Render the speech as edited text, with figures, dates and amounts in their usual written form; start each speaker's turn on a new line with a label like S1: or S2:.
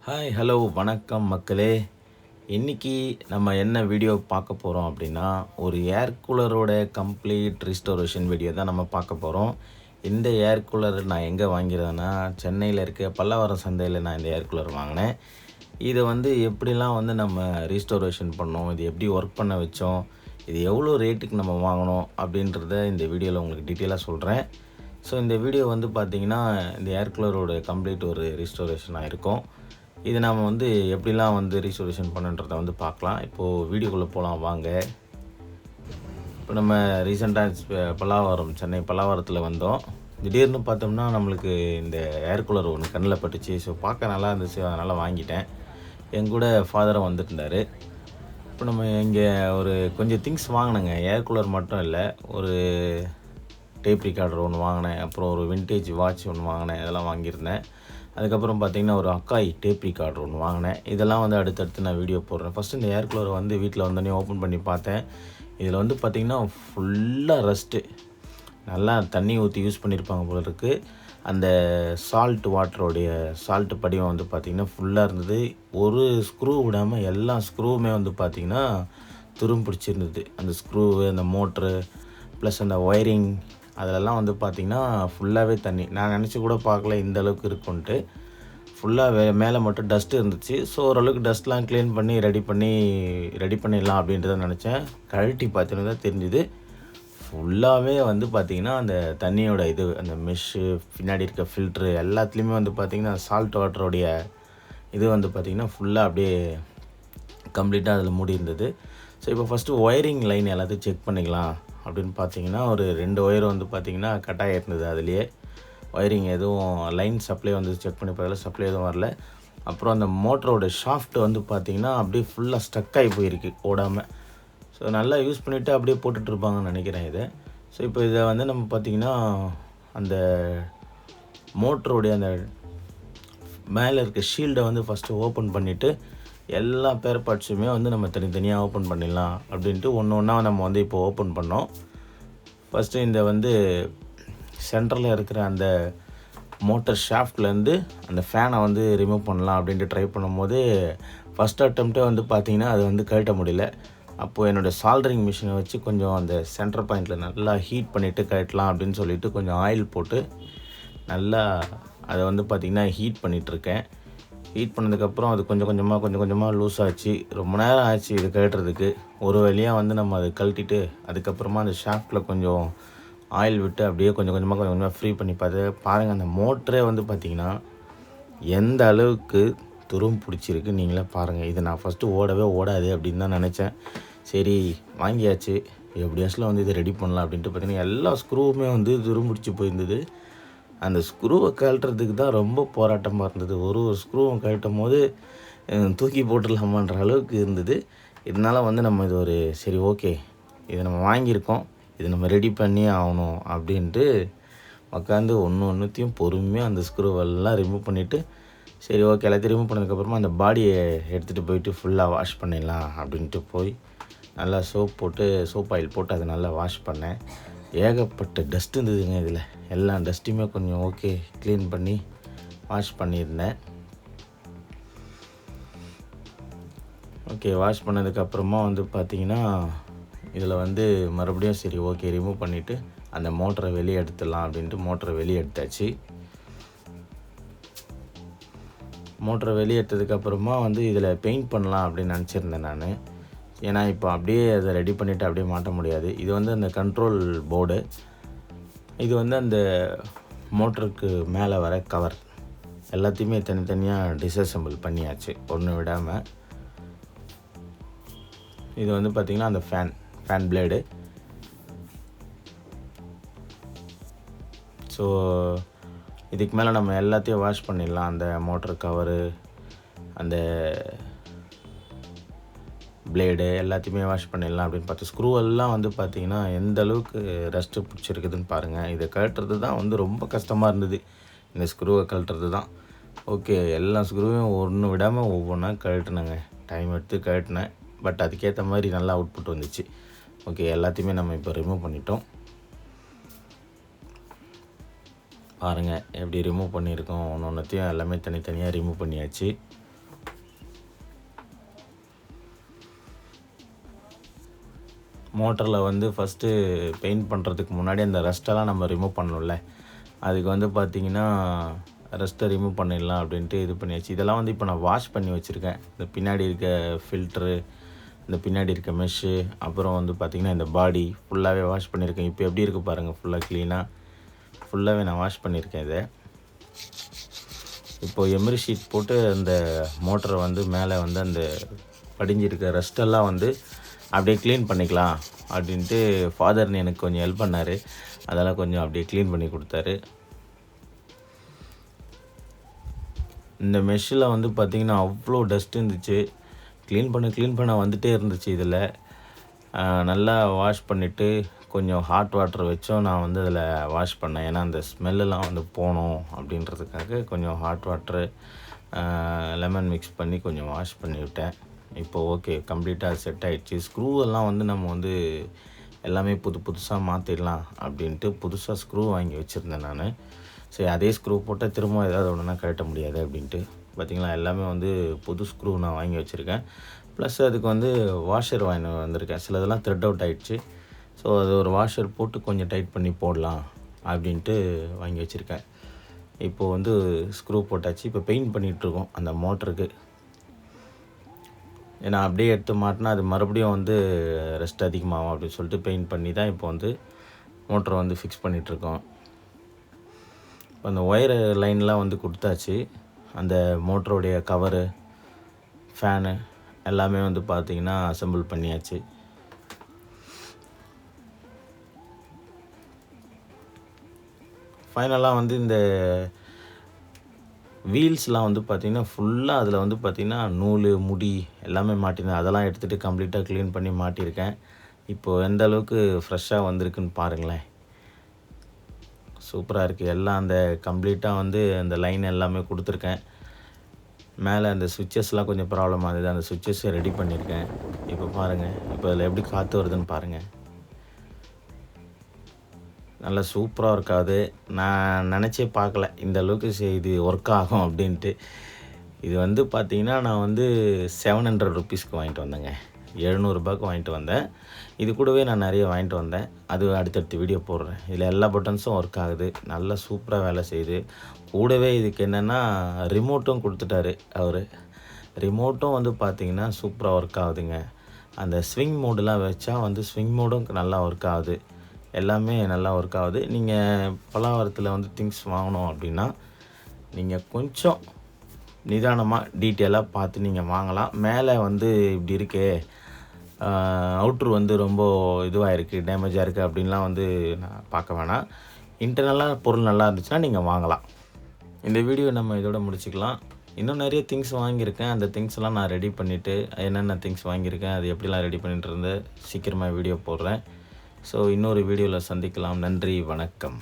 S1: Hi hello வணக்கம் மக்களே. இன்றைக்கி நம்ம என்ன வீடியோ பார்க்க போகிறோம் அப்படின்னா, ஒரு ஏர் கூலரோட கம்ப்ளீட் ரிஸ்டோரேஷன் வீடியோ தான் நம்ம பார்க்க போகிறோம். இந்த ஏர் கூலர் நான் எங்கே வாங்கிறேன்னா, சென்னையில் இருக்க பல்லாவரம் சந்தையில் நான் இந்த ஏர் கூலர் வாங்கினேன். இதை எப்படிலாம் நம்ம ரீஸ்டோரேஷன் பண்ணோம், இது எப்படி ஒர்க் பண்ண வச்சோம், இது எவ்வளோ ரேட்டுக்கு நம்ம வாங்கினோம் அப்படின்றத இந்த வீடியோவில் உங்களுக்கு டீட்டெயிலாக சொல்கிறேன். ஸோ இந்த வீடியோ பார்த்திங்கன்னா, இந்த ஏர் கூலரோட கம்ப்ளீட் ஒரு ரீஸ்டோரேஷனாக இருக்கும். இது நாம் எப்படிலாம் ரீஸ்டோரேஷன் பண்ணுன்றதை பார்க்கலாம். இப்போது வீடியோக்குள்ளே போகலாம் வாங்க. இப்போ நம்ம ரீசெண்டாக பல்லாவரம், சென்னை பல்லாவரத்தில் வந்தோம். திடீர்னு பார்த்தோம்னா நம்மளுக்கு இந்த ஏர் கூலர் ஒன்று கண்ணில் பட்டுச்சு. ஸோ பார்க்க நல்லா இருந்துச்சு, அதனால் வாங்கிட்டேன். என் கூட ஃபாதரும் வந்துட்டுருந்தார். இப்போ நம்ம இங்கே ஒரு கொஞ்சம் திங்ஸ் வாங்கினேங்க. ஏர் கூலர் மட்டும் இல்லை, ஒரு டேப் ரிகார்டர் ஒன்று வாங்கினேன், அப்புறம் ஒரு விண்டேஜ் வாட்ச் ஒன்று வாங்கினேன், இதெல்லாம் வாங்கியிருந்தேன். அதுக்கப்புறம் பார்த்திங்கன்னா ஒரு அக்காய் டேப் ரிகார்டர் ஒன்று வாங்கினேன். இதெல்லாம் அடுத்தடுத்து நான் வீடியோ போடுறேன். ஃபஸ்ட்டு இந்த ஏர் கூலரை வீட்டில் வந்தோடனே ஓப்பன் பண்ணி பார்த்தேன். இதில் பார்த்திங்கன்னா ஃபுல்லாக ரஸ்ட்டு, நல்லா தண்ணி ஊற்றி யூஸ் பண்ணியிருப்பாங்க போல இருக்குது. அந்த சால்ட் வாட்டரோடைய சால்ட்டு படிவம் பார்த்திங்கன்னா ஃபுல்லாக இருந்தது. ஒரு ஸ்க்ரூ விடாமல் எல்லா ஸ்க்ரூவுமே பார்த்திங்கன்னா துரும் பிடிச்சிருந்தது. அந்த ஸ்க்ரூவு, அந்த மோட்ரு ப்ளஸ் அந்த ஒயரிங், அதிலெல்லாம் பார்த்திங்கன்னா ஃபுல்லாகவே தண்ணி. நான் நினச்சி கூட பார்க்கல இந்த அளவுக்கு இருக்குன்ட்டு. ஃபுல்லாக மேலே மட்டும் டஸ்ட்டு இருந்துச்சு. ஸோ ஓரளவுக்கு டஸ்ட்லாம் க்ளீன் பண்ணி ரெடி பண்ணிடலாம் அப்படின்ட்டு தான் நினச்சேன். கழட்டி பார்த்தோன்னு தான் தெரிஞ்சுது, ஃபுல்லாகவே பார்த்திங்கன்னா அந்த தண்ணியோட இது, அந்த மெஷ்ஷு, பின்னாடி இருக்க ஃபில்ட்ரு எல்லாத்துலேயுமே பார்த்திங்கன்னா சால்ட் வாட்டருடைய இது பார்த்திங்கன்னா ஃபுல்லாக அப்படியே கம்ப்ளீட்டாக அதில் மூடி இருந்தது. ஸோ இப்போ ஃபஸ்ட்டு ஒயரிங் லைன் எல்லாத்தையும் செக் பண்ணிக்கலாம் அப்படின்னு பார்த்தீங்கன்னா, ஒரு 2 ஒயர் பார்த்திங்கன்னா கட்டாக இருந்தது. அதுலேயே ஒயரிங் எதுவும் லைன் சப்ளை செக் பண்ணி பார்த்ததில் சப்ளை எதுவும் வரல. அப்புறம் அந்த மோட்டரோட ஷாஃப்ட்டு பார்த்திங்கன்னா அப்படியே ஃபுல்லாக ஸ்டக் ஆகி போயிருக்கு ஓடாமல். ஸோ நல்லா யூஸ் பண்ணிவிட்டு அப்படியே போட்டுட்ருப்பாங்கன்னு நினைக்கிறேன் இதை. ஸோ இப்போ இதை நம்ம பார்த்திங்கன்னா அந்த மோட்டருடைய அந்த மேலே இருக்க ஷீல்டை ஃபஸ்ட்டு ஓப்பன் பண்ணிவிட்டு எல்லா பேர் பார்ட்ஸுமே நம்ம தனித்தனியாக ஓப்பன் பண்ணிடலாம் அப்படின்ட்டு ஒன்று ஒன்றா நம்ம இப்போ ஓப்பன் பண்ணோம். ஃபஸ்ட்டு இந்த சென்டரில் இருக்கிற அந்த மோட்டர் ஷாஃப்ட்லேருந்து அந்த ஃபேனை ரிமூவ் பண்ணலாம் அப்படின்ட்டு ட்ரை பண்ணும்போது ஃபஸ்ட் அட்டம்ப்டே பார்த்திங்கன்னா அது கழட்ட முடியல. அப்போது என்னோடய சால்டரிங் மிஷினை வச்சு கொஞ்சம் அந்த சென்டர் பாயிண்டில் நல்லா ஹீட் பண்ணிவிட்டு கழட்டலாம் அப்படின்னு சொல்லிவிட்டு கொஞ்சம் ஆயில் போட்டு நல்லா அதை பார்த்திங்கன்னா ஹீட் பண்ணிகிட்ருக்கேன். ஹீட் பண்ணதுக்கப்புறம் அது கொஞ்சம் கொஞ்சமாக லூஸ் ஆச்சு. ரொம்ப நேரம் ஆச்சு இது கழட்டுறதுக்கு. ஒரு வழியாக நம்ம அதை கழட்டிட்டு அதுக்கப்புறமா அந்த ஷாஃப்ட்டில் கொஞ்சம் ஆயில் விட்டு அப்படியே கொஞ்சம் கொஞ்சமாக ஃப்ரீ பண்ணி பாருங்கள். அந்த மோட்டரே பார்த்திங்கன்னா எந்த அளவுக்கு துரும் பிடிச்சிருக்கு நீங்களே பாருங்கள். இது நான் ஃபஸ்ட்டு ஓடவே ஓடாது அப்படின்னு தான் நினச்சேன். சரி வாங்கியாச்சு, எப்படியாச்சும் இதை ரெடி பண்ணலாம் அப்படின்ட்டு பார்த்திங்கன்னா எல்லா ஸ்க்ரூவுமே துரும் பிடிச்சி போயிருந்தது. அந்த ஸ்க்ரூவை கழட்டுறதுக்கு தான் ரொம்ப போராட்டமாக இருந்தது. ஒரு ஸ்க்ரூவை கழட்டும் போது தூக்கி போட்டுடலாமான்ற அளவுக்கு இருந்தது. இதனால் நம்ம இது ஒரு சரி ஓகே, இதை நம்ம வாங்கியிருக்கோம், இதை நம்ம ரெடி பண்ணி ஆகணும் அப்படின்ட்டு உட்காந்து ஒன்றுத்தையும் பொறுமையாக அந்த ஸ்க்ரூவெல்லாம் ரிமூவ் பண்ணிவிட்டு, சரி ஓகே எல்லாத்தையும் ரிமூவ் பண்ணதுக்கப்புறமா அந்த பாடியை எடுத்துகிட்டு போயிட்டு ஃபுல்லாக வாஷ் பண்ணிடலாம் அப்படின்ட்டு போய் நல்லா சோப் ஆயில் போட்டு அதை நல்லா வாஷ் பண்ணேன். ஏகப்பட்ட டஸ்ட் இருந்ததுங்க இதில். எல்லா டஸ்ட்டையுமே கொஞ்சம் க்ளீன் பண்ணி வாஷ் பண்ணியிருந்தேன். வாஷ் பண்ணதுக்கப்புறமா பார்த்திங்கன்னா இதில் மறுபடியும் சரி ரிமூவ் பண்ணிவிட்டு அந்த மோட்டரை வெளியே எடுத்துடலாம் அப்படின்ட்டு மோட்டரை வெளியே எடுத்தாச்சு. மோட்டரை வெளியே எடுத்ததுக்கப்புறமா இதில் பெயிண்ட் பண்ணலாம் அப்படின்னு நினச்சிருந்தேன் நான். ஏன்னா இப்போ அப்படியே அதை ரெடி பண்ணிவிட்டு அப்படியே மாட்ட முடியாது. இது அந்த கண்ட்ரோல் போர்டு, இது அந்த மோட்டருக்கு மேலே வர கவர் எல்லாத்தையுமே தனித்தனியாக டிஸ்அசெம்பிள் பண்ணியாச்சு ஒன்று விடாமல். இது பார்த்திங்கன்னா அந்த ஃபேன் பிளேடு. ஸோ இதுக்கு மேலே நம்ம எல்லாத்தையும் வாஷ் பண்ணிடலாம். அந்த மோட்டர் கவரு, அந்த பிளேடு எல்லாத்தையுமே வாஷ் பண்ணிடலாம் அப்படின்னு பார்த்து ஸ்க்ரூ எல்லாம் பார்த்திங்கன்னா எந்த அளவுக்கு ரஸ்ட்டு பிடிச்சிருக்குதுன்னு பாருங்கள். இதை கழட்டுறது தான் ரொம்ப கஷ்டமாக இருந்தது. இந்த ஸ்க்ரூவை கழட்டுறது தான். எல்லா ஸ்க்ரூவையும் ஒன்று விடாமல் ஒவ்வொன்றா கழட்டினேங்க. டைம் எடுத்து கழட்டினேன். பட் அதுக்கேற்ற மாதிரி நல்லா அவுட்புட் வந்துச்சு. எல்லாத்தையுமே நம்ம இப்போ ரிமூவ் பண்ணிட்டோம். பாருங்கள் எப்படி ரிமூவ் பண்ணியிருக்கோம். ஒன்று ஒன்றுத்தையும் எல்லாமே தனித்தனியாக ரிமூவ் பண்ணியாச்சு. மோட்டரில் வந்து ஃபஸ்ட்டு பெயிண்ட் பண்ணுறதுக்கு முன்னாடி அந்த ரஸ்ட்டெல்லாம் நம்ம ரிமூவ் பண்ணணும்ல, அதுக்கு வந்து பார்த்திங்கன்னா ரஸ்ட்டை ரிமூவ் பண்ணிடலாம் அப்படின்ட்டு இது பண்ணியாச்சு. இதெல்லாம் வந்து இப்போ நான் வாஷ் பண்ணி வச்சுருக்கேன். இந்த பின்னாடி இருக்க ஃபில்ட்ரு, இந்த பின்னாடி இருக்க மெஷ்ஷு, அப்புறம் வந்து பார்த்திங்கன்னா இந்த பாடி ஃபுல்லாகவே வாஷ் பண்ணியிருக்கேன். இப்போ எப்படி இருக்குது பாருங்கள், ஃபுல்லாக க்ளீனாக ஃபுல்லாகவே நான் வாஷ் பண்ணியிருக்கேன். இதை இப்போது எம்ரி ஷீட் போட்டு அந்த மோட்டரை வந்து மேலே வந்து அந்த படிஞ்சிருக்க ரஸ்ட்டெல்லாம் வந்து அப்படியே க்ளீன் பண்ணிக்கலாம் அப்படின்ட்டு ஃபாதர்னு எனக்கு கொஞ்சம் ஹெல்ப் பண்ணார். அதெல்லாம் கொஞ்சம் அப்படியே க்ளீன் பண்ணி கொடுத்தாரு. இந்த மெஷ்ஷில் வந்து பார்த்திங்கன்னா அவ்வளோ டஸ்ட் இருந்துச்சு. க்ளீன் பண்ண வந்துகிட்டே இருந்துச்சு. இதில் நல்லா வாஷ் பண்ணிவிட்டு கொஞ்சம் ஹாட் வாட்டர் வச்சும் நான் வந்து அதில் வாஷ் பண்ணேன். ஏன்னா அந்த ஸ்மெல்லாம் வந்து போகணும் அப்படின்றதுக்காக கொஞ்சம் ஹாட் வாட்ரு லெமன் மிக்ஸ் பண்ணி கொஞ்சம் வாஷ் பண்ணி விட்டேன். இப்போது ஓகே, கம்ப்ளீட்டாக செட் ஆகிடுச்சு. ஸ்க்ரூவெல்லாம் வந்து நம்ம வந்து எல்லாமே புதுசாக மாற்றிடலாம் அப்படின்ட்டு புதுசாக ஸ்க்ரூ வாங்கி வச்சுருந்தேன் நான். சரி, அதே ஸ்க்ரூ போட்டால் திரும்ப ஏதாவது ஒன்றுனா கழட்ட முடியாது அப்படின்ட்டு பார்த்திங்களா, எல்லாமே வந்து புது ஸ்க்ரூ நான் வாங்கி வச்சுருக்கேன். ப்ளஸ் அதுக்கு வந்து வாஷர் வாங்கி வந்திருக்கேன். சிலதெல்லாம் த்ரெட் அவுட் ஆகிடுச்சு. ஸோ அது ஒரு வாஷர் போட்டு கொஞ்சம் டைட் பண்ணி போடலாம் அப்படின்ட்டு வாங்கி வச்சுருக்கேன். இப்போது வந்து ஸ்க்ரூ போட்டாச்சு. இப்போ பெயிண்ட் பண்ணிகிட்ருக்கோம் அந்த மோட்டருக்கு. ஏன்னா அப்படியே எடுத்து மாட்டினா அது மறுபடியும் வந்து ரெஸ்ட் அதிகமாகும் அப்படின்னு சொல்லிட்டு பெயிண்ட் பண்ணி தான் இப்போ வந்து மோட்டரை வந்து ஃபிக்ஸ் பண்ணிகிட்ருக்கோம். இப்போ அந்த ஒயர் லைன்லாம் வந்து கொடுத்தாச்சு. அந்த மோட்டருடைய கவரு, ஃபேனு எல்லாமே வந்து பார்த்திங்கன்னா அசெம்பிள் பண்ணியாச்சு. ஃபைனலாக வந்து இந்த வீல்ஸ்லாம் வந்து பார்த்திங்கன்னா ஃபுல்லாக அதில் வந்து பார்த்திங்கன்னா நூல், முடி எல்லாமே மாட்டினேன். அதெல்லாம் எடுத்துகிட்டு கம்ப்ளீட்டாக க்ளீன் பண்ணி மாட்டியிருக்கேன். இப்போது எந்த அளவுக்கு ஃப்ரெஷ்ஷாக வந்திருக்குன்னு பாருங்களேன். சூப்பராக இருக்குது. எல்லாம் அந்த கம்ப்ளீட்டாக வந்து அந்த லைன் எல்லாமே கொடுத்துருக்கேன். மேலே அந்த சுவிட்சஸ்லாம் கொஞ்சம் ப்ராப்ளம் ஆகுது. அந்த சுவிட்சஸை ரெடி பண்ணியிருக்கேன். இப்போ பாருங்கள், இப்போ அதில் எப்படி காற்று வருதுன்னு பாருங்கள். நல்லா சூப்பராக இருக்காது. நான் நினச்சே பார்க்கல இந்த அளவுக்கு இது ஒர்க் ஆகும் அப்படின்ட்டு. இது வந்து பார்த்திங்கன்னா நான் வந்து 700 ருபீஸ்க்கு வாங்கிட்டு வந்தேங்க. 700 ரூபாய்க்கு வாங்கிட்டு வந்தேன். இது கூடவே நான் நிறைய வாங்கிட்டு வந்தேன். அது அடுத்தடுத்த வீடியோ போடுறேன். இதில் எல்லா பட்டன்ஸும் ஒர்க் ஆகுது. நல்லா சூப்பராக வேலை செய்யுது. கூடவே இதுக்கு என்னென்னா ரிமோட்டும் கொடுத்துட்டாரு அவர். ரிமோட்டும் வந்து பார்த்திங்கன்னா சூப்பராக ஒர்க் ஆகுதுங்க. அந்த ஸ்விங் மோடெலாம் வச்சா வந்து ஸ்விங் மோடும் நல்லா ஒர்க் ஆகுது. எல்லாமே நல்லா ஒர்க் ஆகுது. நீங்கள் பல்லாவரத்தில் வந்து திங்ஸ் வாங்கணும் அப்படின்னா நீங்கள் கொஞ்சம் நிதானமாக டீட்டெயிலாக பார்த்து நீங்கள் வாங்கலாம். மேலே வந்து இப்படி இருக்கே, அவுட்ரு வந்து ரொம்ப இதுவாக இருக்குது, டேமேஜாக இருக்குது அப்படின்லாம் வந்து நான் பார்க்க வேணாம். இன்டர்னலாக பொருள் நல்லா இருந்துச்சுன்னா நீங்கள் வாங்கலாம். இந்த வீடியோ நம்ம இதோட முடிச்சுக்கலாம். இன்னும் நிறைய திங்ஸ் வாங்கியிருக்கேன். அந்த திங்ஸ்லாம் நான் ரெடி பண்ணிவிட்டு என்னென்ன திங்ஸ் வாங்கியிருக்கேன், அது எப்படிலாம் ரெடி பண்ணிட்டு இருந்து சீக்கிரமாக வீடியோ போடுறேன். ஸோ இன்னொரு வீடியோவில் சந்திக்கலாம். நன்றி, வணக்கம்.